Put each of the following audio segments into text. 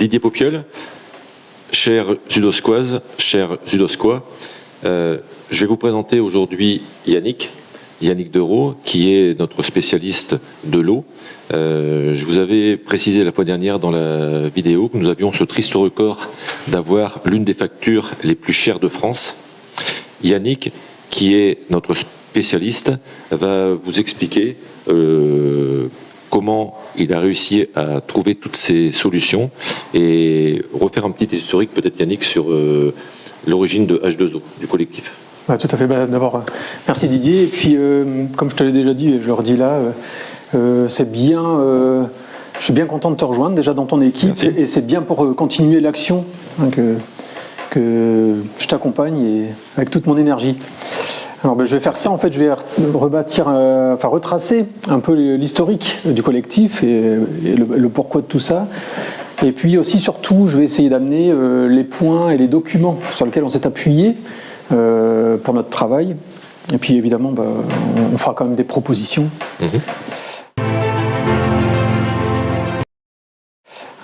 Didier Popieul, chers Sudoscoises, chers Sudoscois, je vais vous présenter aujourd'hui Yannick Dereau, qui est notre spécialiste de l'eau. Je vous avais précisé la fois dernière dans la vidéo que nous avions ce triste record d'avoir l'une des factures les plus chères de France. Yannick, qui est notre spécialiste, va vous expliquer comment il a réussi à trouver toutes ces solutions et refaire un petit historique peut-être, Yannick, sur l'origine de H2O, du collectif. Tout à fait. D'abord, merci Didier. Et puis, comme je te l'ai déjà dit, et je le redis là, c'est bien. Je suis bien content de te rejoindre déjà dans ton équipe. Merci. Et c'est bien pour continuer l'action que je t'accompagne et avec toute mon énergie. Alors, je vais faire ça. En fait, je vais retracer un peu l'historique du collectif et le pourquoi de tout ça. Et puis aussi, surtout, je vais essayer d'amener les points et les documents sur lesquels on s'est appuyé pour notre travail. Et puis évidemment, on fera quand même des propositions.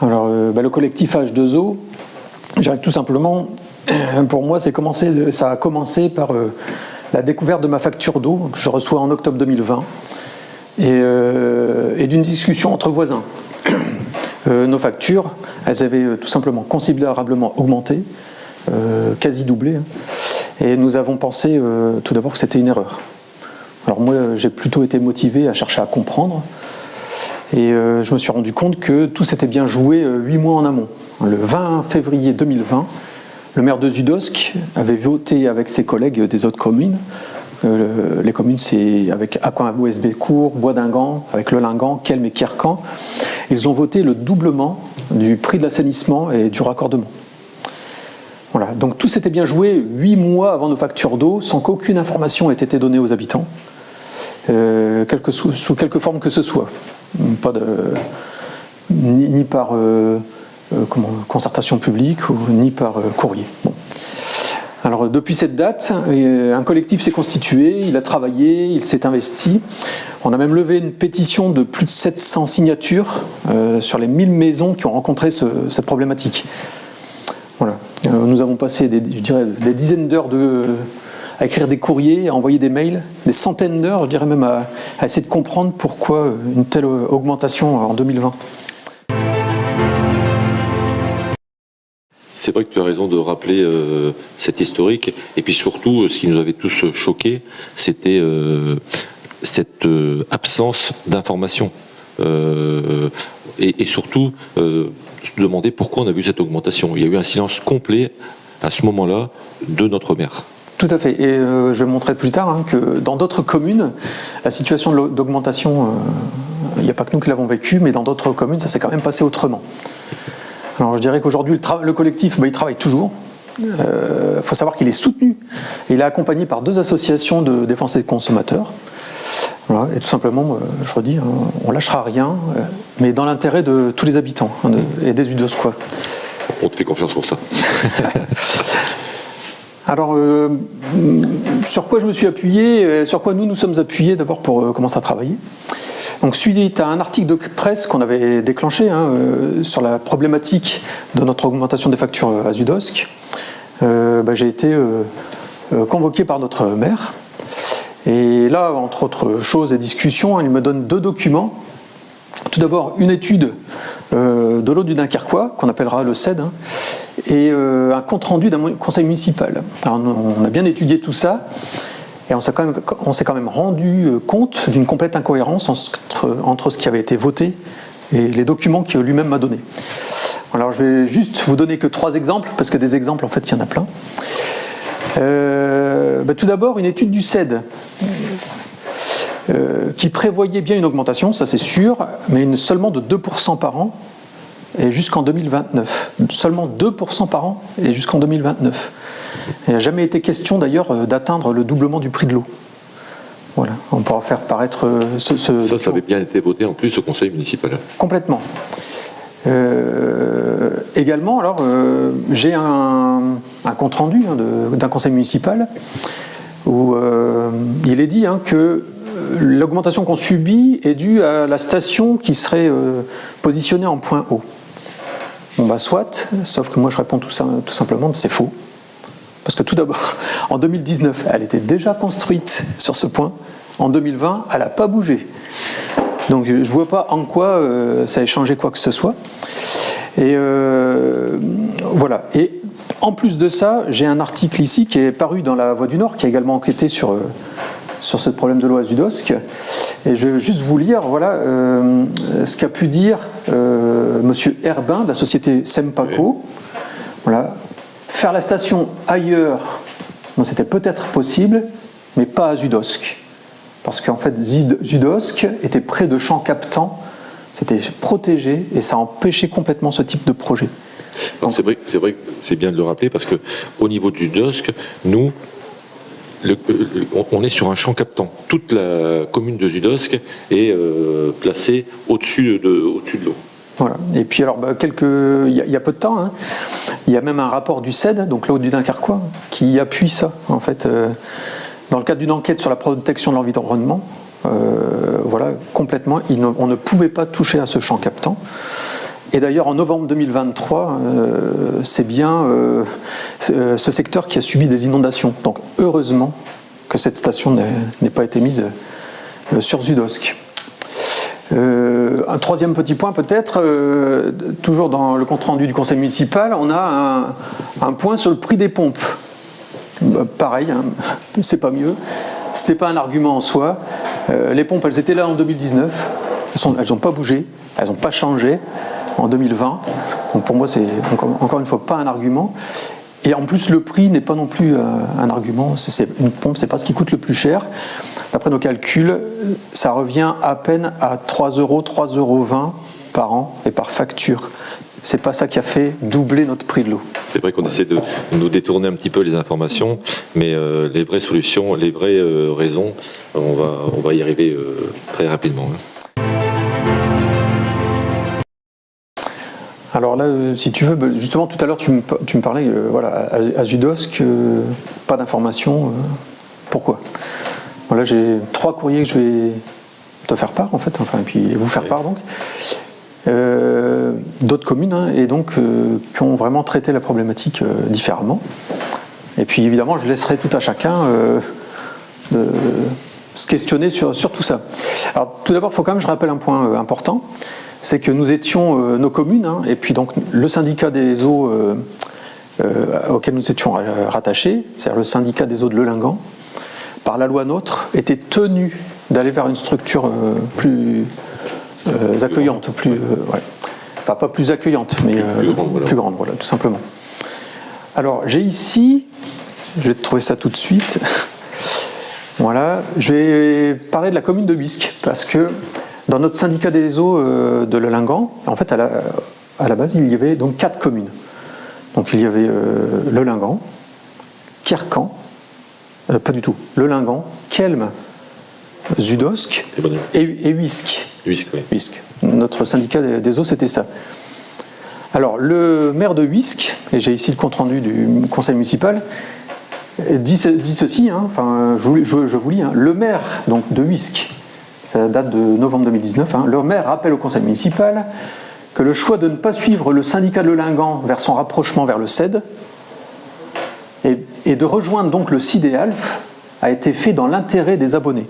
Alors, le collectif H2O, je dirais que tout simplement, pour moi, ça a commencé par la découverte de ma facture d'eau que je reçois en octobre 2020 et d'une discussion entre voisins. Nos factures, elles avaient tout simplement considérablement augmenté, quasi doublé. Et nous avons pensé tout d'abord que c'était une erreur. Alors moi, j'ai plutôt été motivé à chercher à comprendre. Et je me suis rendu compte que tout s'était bien joué 8 mois en amont. Le 20 février 2020, le maire de Zudosk avait voté avec ses collègues des autres communes. Les communes, c'est avec Aquin-Boës-Bécourt, Bois-d'Ingan, avec Le Lingan, Kelm et Kercan. Ils ont voté le doublement du prix de l'assainissement et du raccordement. Voilà, donc tout s'était bien joué 8 mois avant nos factures d'eau, sans qu'aucune information ait été donnée aux habitants, sous quelque forme que ce soit. Pas ni par concertation publique, ni par courrier. Bon. Alors depuis cette date, un collectif s'est constitué, il a travaillé, il s'est investi. On a même levé une pétition de plus de 700 signatures sur les 1000 maisons qui ont rencontré cette problématique. Voilà. Nous avons passé des dizaines d'heures à écrire des courriers, à envoyer des mails, des centaines d'heures, je dirais même à essayer de comprendre pourquoi une telle augmentation en 2020. C'est vrai que tu as raison de rappeler cet historique. Et puis surtout, ce qui nous avait tous choqués, c'était cette absence d'information. Et surtout, se demander pourquoi on a vu cette augmentation. Il y a eu un silence complet à ce moment-là de notre maire. Tout à fait. Et je vais montrer plus tard que dans d'autres communes, la situation d'augmentation, il n'y a pas que nous qui l'avons vécu, mais dans d'autres communes, ça s'est quand même passé autrement. Alors je dirais qu'aujourd'hui, le collectif, il travaille toujours. Il faut savoir qu'il est soutenu. Il est accompagné par 2 associations de défense des consommateurs. Voilà, et tout simplement, je redis, on ne lâchera rien, mais dans l'intérêt de tous les habitants et des Udoscois. On te fait confiance pour ça. Alors, sur quoi je me suis appuyé, sur quoi nous sommes appuyés d'abord pour commencer à travailler. Donc, suite à un article de presse qu'on avait déclenché sur la problématique de notre augmentation des factures à Zudosk, j'ai été convoqué par notre maire. Et là, entre autres choses et discussions, il me donne 2 documents. Tout d'abord, une étude de l'eau du Dunkerquois, qu'on appellera le CED, et un compte-rendu d'un conseil municipal. Alors, on a bien étudié tout ça, et on s'est quand même rendu compte d'une complète incohérence entre ce qui avait été voté et les documents qu'il lui-même m'a donnés. Alors, je vais juste vous donner que 3 exemples, parce que des exemples, en fait, il y en a plein. Tout d'abord, une étude du CED qui prévoyait bien une augmentation, ça c'est sûr, mais seulement de 2% par an et jusqu'en 2029. Seulement 2% par an et jusqu'en 2029. Il n'a jamais été question d'ailleurs d'atteindre le doublement du prix de l'eau. Voilà, on pourra faire paraître Ça avait bien été voté en plus au conseil municipal. Complètement. Également, alors, j'ai un compte-rendu d'un conseil municipal où il est dit que l'augmentation qu'on subit est due à la station qui serait positionnée en point haut. Bon, bah soit, sauf que moi je réponds tout simplement, c'est faux. Parce que tout d'abord, en 2019, elle était déjà construite sur ce point. En 2020, elle n'a pas bougé. Donc je ne vois pas en quoi ça ait changé quoi que ce soit. Et voilà. Et en plus de ça, j'ai un article ici qui est paru dans La Voix du Nord, qui a également enquêté sur ce problème de l'eau à Zudosk. Et je vais juste vous lire voilà, ce qu'a pu dire Monsieur Herbin de la société Sempaco. Oui. Voilà. Faire la station ailleurs, bon, c'était peut-être possible, mais pas à Zudosk. Parce qu'en fait, Zudosk était près de champs captants, c'était protégé et ça empêchait complètement ce type de projet. C'est vrai que c'est bien de le rappeler parce qu'au niveau de Zudosk, nous, on est sur un champ captant. Toute la commune de Zudosk est placée au-dessus de l'eau. Voilà. Et puis alors, il y a peu de temps, hein, il y a même un rapport du CED, donc là du Dunkerquois, qui appuie ça, en fait, dans le cadre d'une enquête sur la protection de l'environnement. Voilà, complètement, on ne pouvait pas toucher à ce champ captant. Et d'ailleurs, en novembre 2023, c'est bien ce secteur qui a subi des inondations. Donc heureusement que cette station n'ait pas été mise sur Zudosk. Un troisième petit point peut-être, toujours dans le compte-rendu du conseil municipal, on a un point sur le prix des pompes. Pareil, hein, c'est pas mieux, c'était pas un argument en soi. Les pompes, elles étaient là en 2019, elles n'ont pas bougé, elles n'ont pas changé en 2020. Donc pour moi, c'est encore une fois pas un argument. Et en plus, le prix n'est pas non plus un argument. Une pompe, c'est pas ce qui coûte le plus cher. D'après nos calculs, ça revient à peine à 3,20 € par an et par facture. C'est pas ça qui a fait doubler notre prix de l'eau. C'est vrai qu'on essaie de nous détourner un petit peu les informations, mais les vraies solutions, les vraies raisons, on va y arriver très rapidement. Alors là, si tu veux, justement tout à l'heure tu me parlais, voilà, à Zudosk, pas d'informations. Pourquoi ? Voilà, j'ai 3 courriers que je vais te faire part en fait, enfin, et puis vous faire part donc. D'autres communes, hein, et donc qui ont vraiment traité la problématique différemment. Et puis évidemment, je laisserai tout à chacun de se questionner sur tout ça. Alors tout d'abord, il faut quand même que je rappelle un point important. C'est que nous étions, nos communes, hein, et puis donc le syndicat des eaux auquel nous étions rattachés, c'est-à-dire le syndicat des eaux de Lellingan, par la loi NOTRe, était tenu d'aller vers une structure plus accueillante, ouais. Enfin pas plus accueillante, mais plus grande, voilà, tout simplement. Alors j'ai ici, je vais te trouver ça tout de suite, voilà, je vais parler de la commune de Huisques, parce que dans notre syndicat des eaux de Lellingan, en fait, à la base, il y avait donc 4 communes. Donc il y avait Lellingan, Kercan, pas du tout, Lellingan, Kelme, Zudosk et Huisques. Huisques, oui. Huisques. Notre syndicat des eaux, c'était ça. Alors, le maire de Huisques, et j'ai ici le compte-rendu du conseil municipal, dit ceci, hein, enfin, je vous lis, hein, le maire donc, de Huisques, ça date de novembre 2019, hein, le maire rappelle au conseil municipal que le choix de ne pas suivre le syndicat de Lellingan vers son rapprochement vers le CED et de rejoindre donc le CIDEALF a été fait dans l'intérêt des abonnés.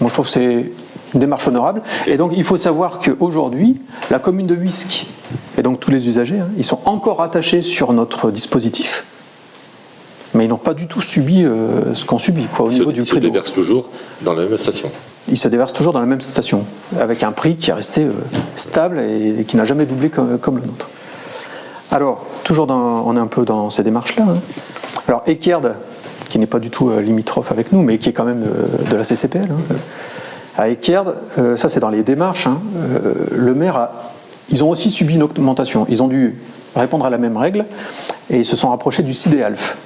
Moi, je trouve que c'est une démarche honorable. Et donc, il faut savoir qu'aujourd'hui, la commune de Huisques et donc tous les usagers, hein, ils sont encore attachés sur notre dispositif, mais ils n'ont pas du tout subi ce qu'on subit au niveau du prix de l'eau. Ils se déversent toujours dans la même station. Ils se déversent toujours dans la même station, avec un prix qui est resté stable et qui n'a jamais doublé comme le nôtre. Alors, toujours on est un peu dans ces démarches-là. Hein. Alors, Eckerd, qui n'est pas du tout limitrophe avec nous, mais qui est quand même de la CCPL. Hein. À Eckerd, ça c'est dans les démarches, hein, le maire ils ont aussi subi une augmentation. Ils ont dû répondre à la même règle et ils se sont rapprochés du CIDEALF.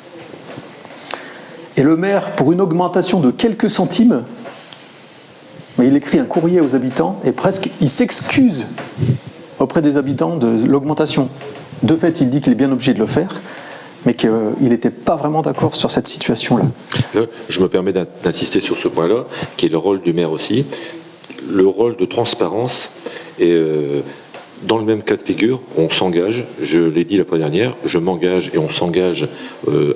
Et le maire, pour une augmentation de quelques centimes, mais il écrit un courrier aux habitants et presque il s'excuse auprès des habitants de l'augmentation. De fait, il dit qu'il est bien obligé de le faire, mais qu'il n'était pas vraiment d'accord sur cette situation-là. Je me permets d'insister sur ce point-là, qui est le rôle du maire aussi, le rôle de transparence et dans le même cas de figure, on s'engage, je l'ai dit la fois dernière, je m'engage et on s'engage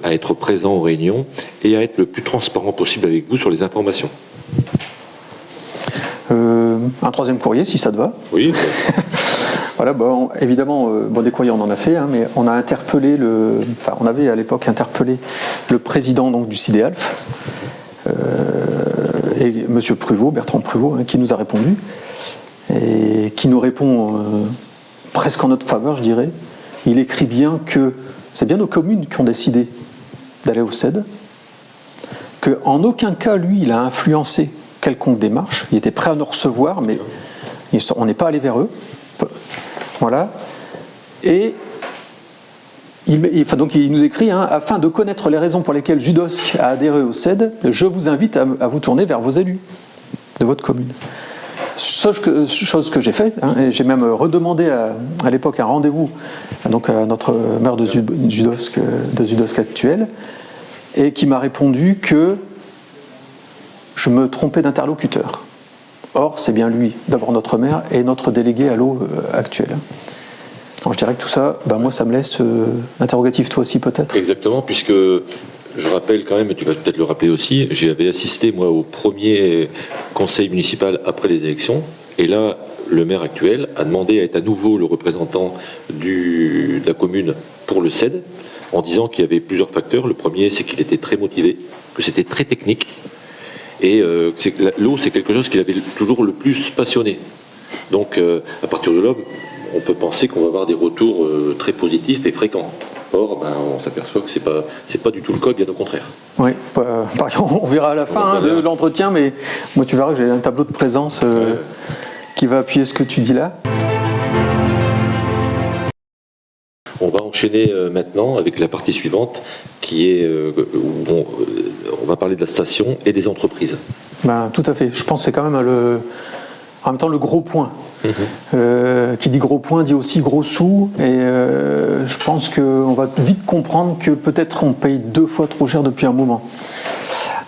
à être présent aux réunions et à être le plus transparent possible avec vous sur les informations. Un troisième courrier, si ça te va. Oui. Voilà, bon, évidemment, des courriers on en a fait, hein, mais on a interpellé on avait à l'époque interpellé le président donc, du CIDEALF, et Monsieur Pruvot, Bertrand Pruvot, hein, qui nous a répondu, et qui nous répond presque en notre faveur, je dirais. Il écrit bien que c'est bien nos communes qui ont décidé d'aller au CED, qu'en aucun cas, lui, il a influencé quelconque démarche, il était prêt à nous recevoir, mais on n'est pas allé vers eux. Voilà. Et donc il nous écrit, hein, afin de connaître les raisons pour lesquelles Zudosk a adhéré au CED, je vous invite à vous tourner vers vos élus de votre commune. Chose que j'ai faite, hein, et j'ai même redemandé à l'époque un rendez-vous donc à notre maire de Zudosk actuel, et qui m'a répondu que je me trompais d'interlocuteur. Or, c'est bien lui, d'abord notre maire et notre délégué à l'eau actuel. Alors, je dirais que tout ça, moi, ça me laisse interrogatif, toi aussi peut-être. Exactement, puisque je rappelle quand même, et tu vas peut-être le rappeler aussi, j'avais assisté moi au premier conseil municipal après les élections, et là, le maire actuel a demandé à être à nouveau le représentant de la commune pour le CED, en disant qu'il y avait plusieurs facteurs. Le premier, c'est qu'il était très motivé, que c'était très technique, et l'eau, c'est quelque chose qui l'avait toujours le plus passionné. Donc, à partir de là, on peut penser qu'on va avoir des retours très positifs et fréquents. Or, on s'aperçoit que c'est pas du tout le cas, bien au contraire. Oui, on verra à la fin de l'entretien, mais moi, tu verras que j'ai un tableau de présence qui va appuyer ce que tu dis là. On va enchaîner maintenant avec la partie suivante, qui est où on va parler de la station et des entreprises. Tout à fait. Je pense que c'est quand même en même temps le gros point. Qui dit gros point dit aussi gros sous, et je pense qu'on va vite comprendre que peut-être on paye 2 fois trop cher depuis un moment.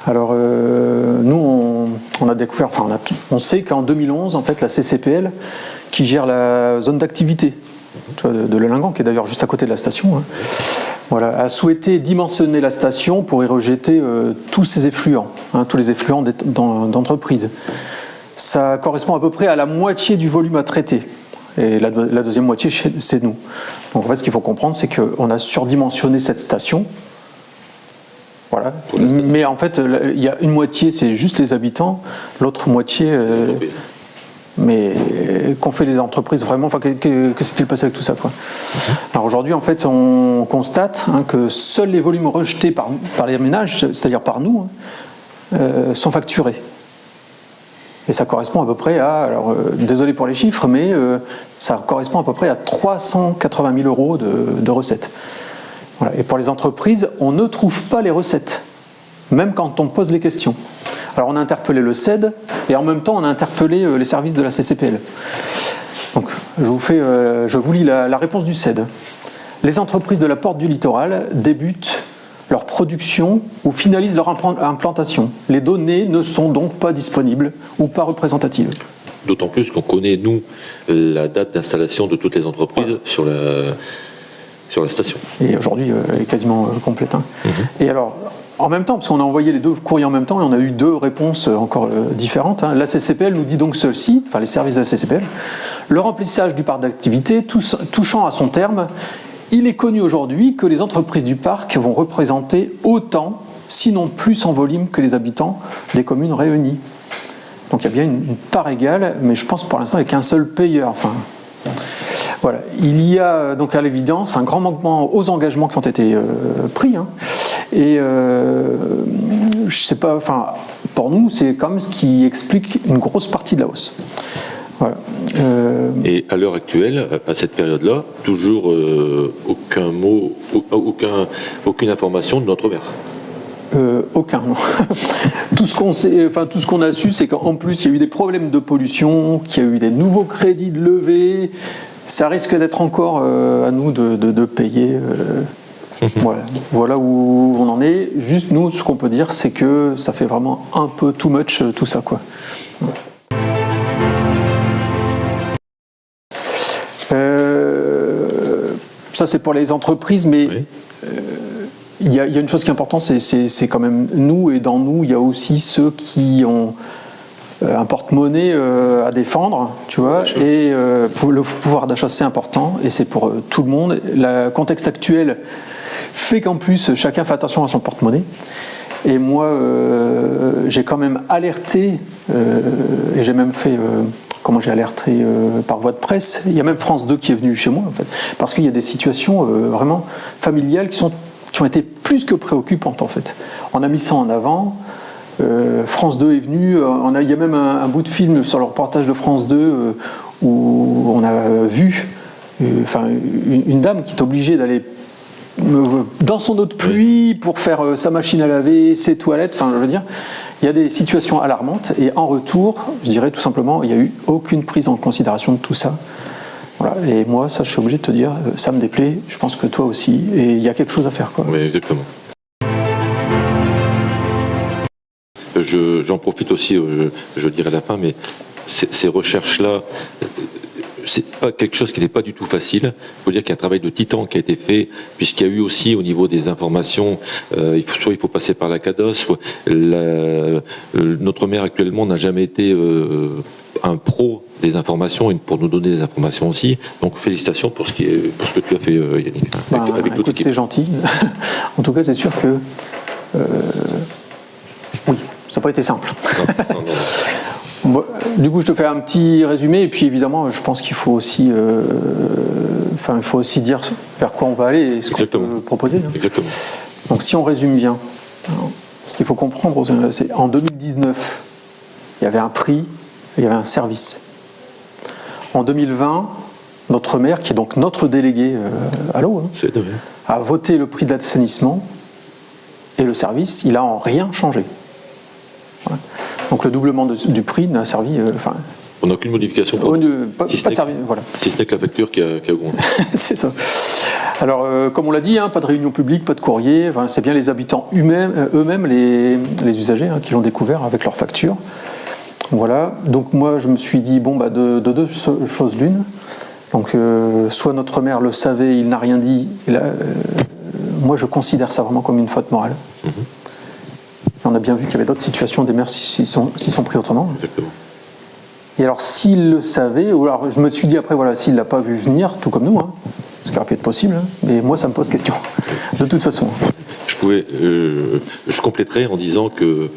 Alors nous on a découvert, on sait qu'en 2011 en fait la CCPL qui gère la zone d'activité de Lelingan, qui est d'ailleurs juste à côté de la station, voilà, a souhaité dimensionner la station pour y rejeter tous ses effluents, tous les effluents d'entreprises. Ça correspond à peu près à la moitié du volume à traiter. Et la deuxième moitié, c'est nous. Donc en fait, ce qu'il faut comprendre, c'est qu'on a surdimensionné cette station. Voilà. Mais en fait, il y a une moitié, c'est juste les habitants. L'autre moitié, mais qu'ont fait les entreprises vraiment, que s'est-il passé avec tout ça, quoi. Alors aujourd'hui, en fait, on constate que seuls les volumes rejetés par les ménages, c'est-à-dire par nous, sont facturés. Et ça correspond à peu près à, alors désolé pour les chiffres, mais ça correspond à peu près à 380 000 euros de recettes. Voilà. Et pour les entreprises, on ne trouve pas les recettes, même quand on pose les questions. Alors on a interpellé le CED, et en même temps on a interpellé les services de la CCPL. Donc je vous lis la réponse du CED. Les entreprises de la Porte du Littoral débutent leur production ou finalisent leur implantation. Les données ne sont donc pas disponibles ou pas représentatives. D'autant plus qu'on connaît, nous, la date d'installation de toutes les entreprises sur la station. Et aujourd'hui, elle est quasiment complète. Et alors, en même temps, parce qu'on a envoyé les 2 courriers en même temps, et on a eu 2 réponses encore différentes, la CCPL nous dit donc ceci, enfin les services de la CCPL, le remplissage du parc d'activité touchant à son terme. Il est connu aujourd'hui que les entreprises du parc vont représenter autant, sinon plus en volume que les habitants des communes réunies. Donc il y a bien une part égale, mais je pense pour l'instant avec un seul payeur. Voilà. Il y a donc à l'évidence un grand manquement aux engagements qui ont été pris. Et je sais pas, pour nous, c'est quand même ce qui explique une grosse partie de la hausse. Voilà. Et à l'heure actuelle, à cette période-là, toujours aucun mot, aucune information de notre maire. Aucun. Tout ce qu'on a su, c'est qu'en plus il y a eu des problèmes de pollution, qu'il y a eu des nouveaux crédits de levée. Ça risque d'être encore à nous de payer. Voilà où on en est. Juste nous, ce qu'on peut dire, c'est que ça fait vraiment un peu too much tout ça, quoi. ça c'est pour les entreprises, mais Oui. il y a une chose qui est importante, c'est quand même nous, et dans nous, il y a aussi ceux qui ont un porte-monnaie à défendre, tu vois, et le pouvoir d'achat c'est important, et c'est pour tout le monde. Le contexte actuel fait qu'en plus chacun fait attention à son porte-monnaie. Et moi, j'ai quand même alerté, et j'ai même fait, comment j'ai alerté par voie de presse, il y a même France 2 qui est venu chez moi, en fait, parce qu'il y a des situations vraiment familiales qui ont été plus que préoccupantes, en fait. On a mis ça en avant, France 2 est venu, il y a même un bout de film sur le reportage de France 2 où on a vu une dame qui est obligée d'aller dans son eau de pluie pour faire sa machine à laver, ses toilettes, enfin je veux dire, il y a des situations alarmantes et en retour, je dirais tout simplement, il n'y a eu aucune prise en considération de tout ça. Voilà. Et moi, ça je suis obligé de te dire, ça me déplaît, je pense que toi aussi, et il y a quelque chose à faire, quoi. Oui, exactement. J'en profite aussi, je dirais à la fin, mais ces recherches-là, c'est pas quelque chose qui n'est pas du tout facile. Il faut dire qu'il y a un travail de titan qui a été fait, puisqu'il y a eu aussi au niveau des informations, il faut passer par la CADOS, soit notre maire actuellement n'a jamais été un pro des informations et pour nous donner des informations aussi. Donc félicitations pour ce que tu as fait, Yannick. Écoute, c'est gentil. En tout cas, c'est sûr que oui, ça n'a pas été simple. Non. Bon, du coup, je te fais un petit résumé et puis évidemment, je pense qu'il faut aussi, il faut aussi dire vers quoi on va aller et ce qu'on peut proposer. Hein. Exactement. Donc, si on résume bien, ce qu'il faut comprendre, c'est en 2019, il y avait un prix, il y avait un service. En 2020, notre maire, qui est donc notre délégué à l'eau, a voté le prix d'assainissement et le service, il n'a en rien changé. Voilà. Donc le doublement du prix n'a servi. On n'a aucune modification. Pas de service, voilà. Si ce n'est que la facture qui a augmenté. C'est ça. Alors, comme on l'a dit, pas de réunion publique, pas de courrier. C'est bien les habitants eux-mêmes, les usagers, qui l'ont découvert avec leur facture. Voilà. Donc moi, je me suis dit, de deux choses l'une. Donc, soit notre maire le savait, il n'a rien dit. Moi, je considère ça vraiment comme une faute morale. Mm-hmm. On a bien vu qu'il y avait d'autres situations des maires s'ils sont pris autrement. Exactement. Et alors, s'il le savait, ou alors je me suis dit après, s'il ne l'a pas vu venir, tout comme nous, ce qui aurait pu être possible, mais moi, ça me pose question, de toute façon. Je compléterai en disant que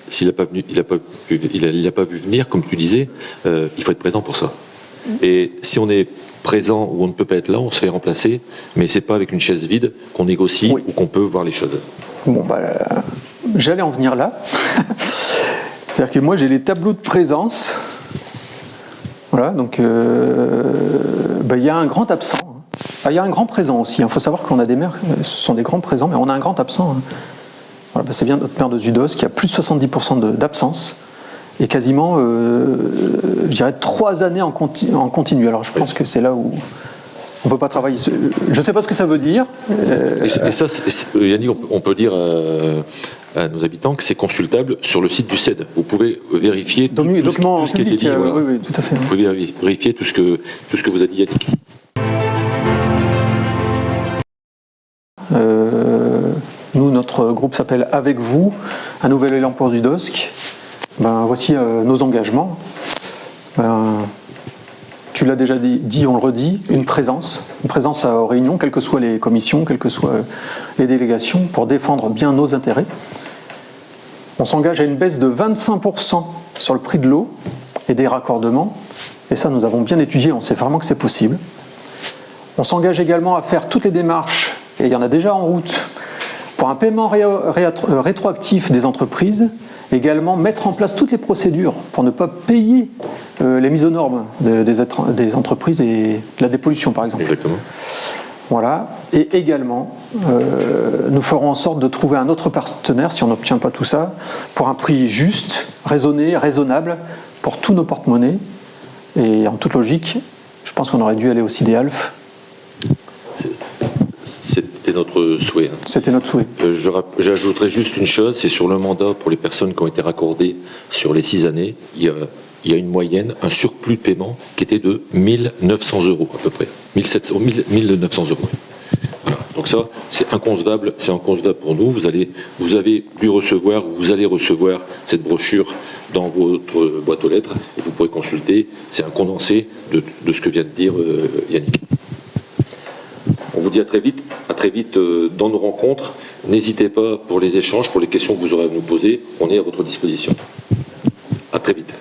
s'il n'a pas vu venir, comme tu disais, il faut être présent pour ça. Et si on est présent ou on ne peut pas être là, on se fait remplacer, mais c'est pas avec une chaise vide qu'on négocie ou qu'on peut voir les choses. Bon, j'allais en venir là. C'est-à-dire que moi, j'ai les tableaux de présence. Voilà, donc il y a un grand absent. Il y a un grand présent aussi. Il faut savoir qu'on a des maires, ce sont des grands présents, mais on a un grand absent. Voilà, c'est bien notre maire de Zudos qui a plus de 70% d'absence. Et quasiment, je dirais, 3 années en continu. Alors je pense que c'est là où on ne peut pas travailler. Je ne sais pas ce que ça veut dire. Et ça, Yannick, on peut dire à nos habitants que c'est consultable sur le site du CED. Vous pouvez vérifier tout ce qui a été dit. Oui, tout à fait. Vous pouvez vérifier tout ce que vous a dit Yannick. Nous, notre groupe s'appelle Avec vous, un nouvel élan pour Zudosk. Voici nos engagements. Tu l'as déjà dit, on le redit, une présence aux réunions, quelles que soient les commissions, quelles que soient les délégations, pour défendre bien nos intérêts. On s'engage à une baisse de 25% sur le prix de l'eau et des raccordements, et ça nous avons bien étudié, on sait vraiment que c'est possible. On s'engage également à faire toutes les démarches, et il y en a déjà en route, pour un paiement rétroactif des entreprises, également mettre en place toutes les procédures pour ne pas payer les mises aux normes des entreprises et de la dépollution, par exemple. Exactement. Voilà. Et également, nous ferons en sorte de trouver un autre partenaire, si on n'obtient pas tout ça, pour un prix juste, raisonné, raisonnable, pour tous nos porte-monnaies. Et en toute logique, je pense qu'on aurait dû aller au CIDEALF. C'était notre souhait. C'était notre souhait. J'ajouterais juste une chose, c'est sur le mandat pour les personnes qui ont été raccordées sur les 6 années, il y a une moyenne, un surplus de paiement qui était de 1 900 € à peu près. 1 900 €. Donc ça, c'est inconcevable pour nous. Vous avez dû recevoir, vous allez recevoir cette brochure dans votre boîte aux lettres et vous pourrez consulter. C'est un condensé de ce que vient de dire Yannick. On vous dit à très vite dans nos rencontres. N'hésitez pas pour les échanges, pour les questions que vous aurez à nous poser. On est à votre disposition. À très vite.